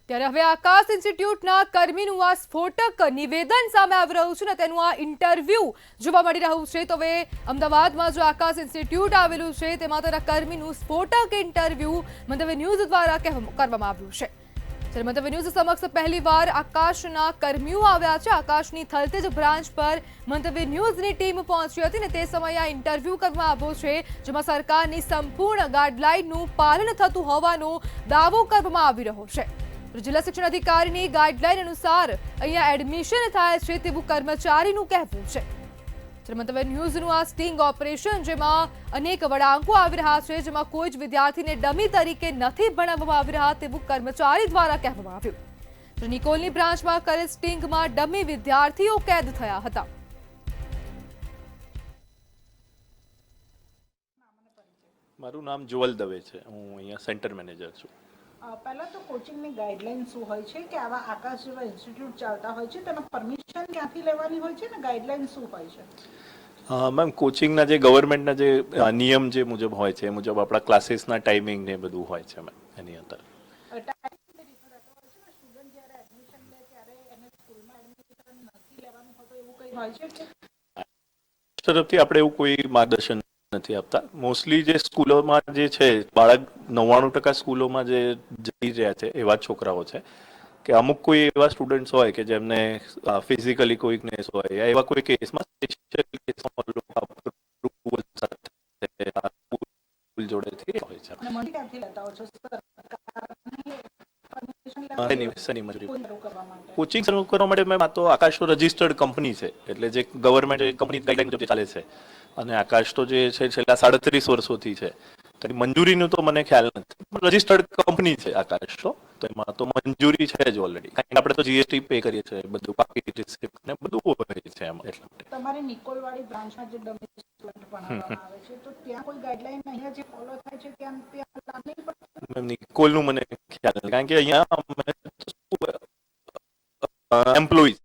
ત્યારે હવે આકાશ ઇન્સ્ટિટ્યૂટના કર્મીનું આ સ્ફોટક નિવેદન સામે આવી રહ્યું છે ને તેનું આ ઇન્ટરવ્યૂ જોવા મળી રહ્યું છે. તો હવે અમદાવાદમાં જો આકાશ ઇન્સ્ટિટ્યૂટ આવેલું છે તેમાં તેના કર્મીનું સ્ફોટક ઇન્ટરવ્યૂ મંતવ્ય ન્યૂઝ દ્વારા કરવામાં આવ્યું છે. ત્યારે મંતવ્ય ન્યૂઝ સમક્ષ પહેલીવાર આકાશના કર્મીઓ આવ્યા છે. આકાશની થલતેજ બ્રાન્ચ પર મંતવ્ય ન્યૂઝની ટીમ પહોંચી હતી ને તે સમયે આ ઇન્ટરવ્યૂ કરવામાં આવ્યો છે, જેમાં સરકારની સંપૂર્ણ ગાઈડલાઈનનું પાલન થતું હોવાનો દાવો કરવામાં આવી રહ્યો છે. જિલ્લા શિક્ષણ અધિકારીની ગાઈડલાઈન અનુસાર અહીંયા એડમિશન થાય છે તેવું કર્મચારીનું કહેવું છે. મંતવ્ય ન્યૂઝનું આ સ્ટિંગ ઓપરેશન જેમાં અનેક વળાંકો આવી રહ્યા છે, જેમાં કોઈ જ વિદ્યાર્થીને ડમી તરીકે નથી ભણાવવામાં આવી રહ્યા તેવું કર્મચારી દ્વારા કહેવામાં આવ્યું. નિકોલની બ્રાન્ચમાં કરેલ સ્ટિંગમાં ડમી વિદ્યાર્થીઓ કેદ થયા હતા. મારું નામ જુવલ દવે છે. હું અહીંયા સેન્ટર મેનેજર છું. પહેલાં તો કોચિંગની ગાઈડલાઈન શું હોય છે કે આવા આકાશ જેવા ઇન્સ્ટિટ્યૂટ ચાલતા હોય છે તેનો પરમિશન ક્યાંથી લેવાની હોય છે ને ગાઈડલાઈન શું હોય છે? મેમ, કોચિંગના જે ગવર્મેન્ટના જે નિયમ જે મુજબ હોય છે એ મુજબ આપણા ક્લાસીસના ટાઈમિંગ ને બધું હોય છે મેમ એની અંદર. તરફથી આપણે એવું કોઈ માર્ગદર્શન નથી આપતા. મોસ્ટલી જે સ્કૂલોમાં જે છે બાળક 99% સ્કૂલોમાં જે જઈ રહ્યા છે એવા છોકરાઓ છે કે અમુક કોઈ એવા સ્ટુડન્ટ્સ હોય કે જેમને ફિઝિકલી કોઈ વીકનેસ હોય એવા કોઈ કેસમાં સ્પેશિયલ કેસમાં જોડેથી હોય છે. કોચિંગ શરૂ કરવા માટે મેમ આ તો આકાશ તો રજિસ્ટર્ડ કંપની છે, એટલે જે ગવર્મેન્ટ કંપની ગાઈડલાઈન ચાલે છે અને આકાશ તો જે છે છેલ્લા 37 વર્ષોથી છે. તેની મંજૂરીનું તો મને ખ્યાલ નથી, પણ રજિસ્ટર્ડ કંપની છે આકાશ તો એમાં તો મંજૂરી છે જ ઓલરેડી. કારણ કે આપણે તો જીએસટી પે કરીએ છીએ, બધું બાકી રિસિપ્ટ ને બધું હોય છે એમાં. એટલે તમારી નિકોલવાળી બ્રાન્ચમાં જે ડમી સ્ટુડન્ટ ભણાવવામાં આવે છે તો ત્યાં કોઈ ગાઈડલાઈન અહીંયા જે ફોલો થાય છે ત્યાં નહીં પડે? નિકોલનું મને ખ્યાલ નથી, કારણ કે અહીંયા એમ્પ્લોઈઝ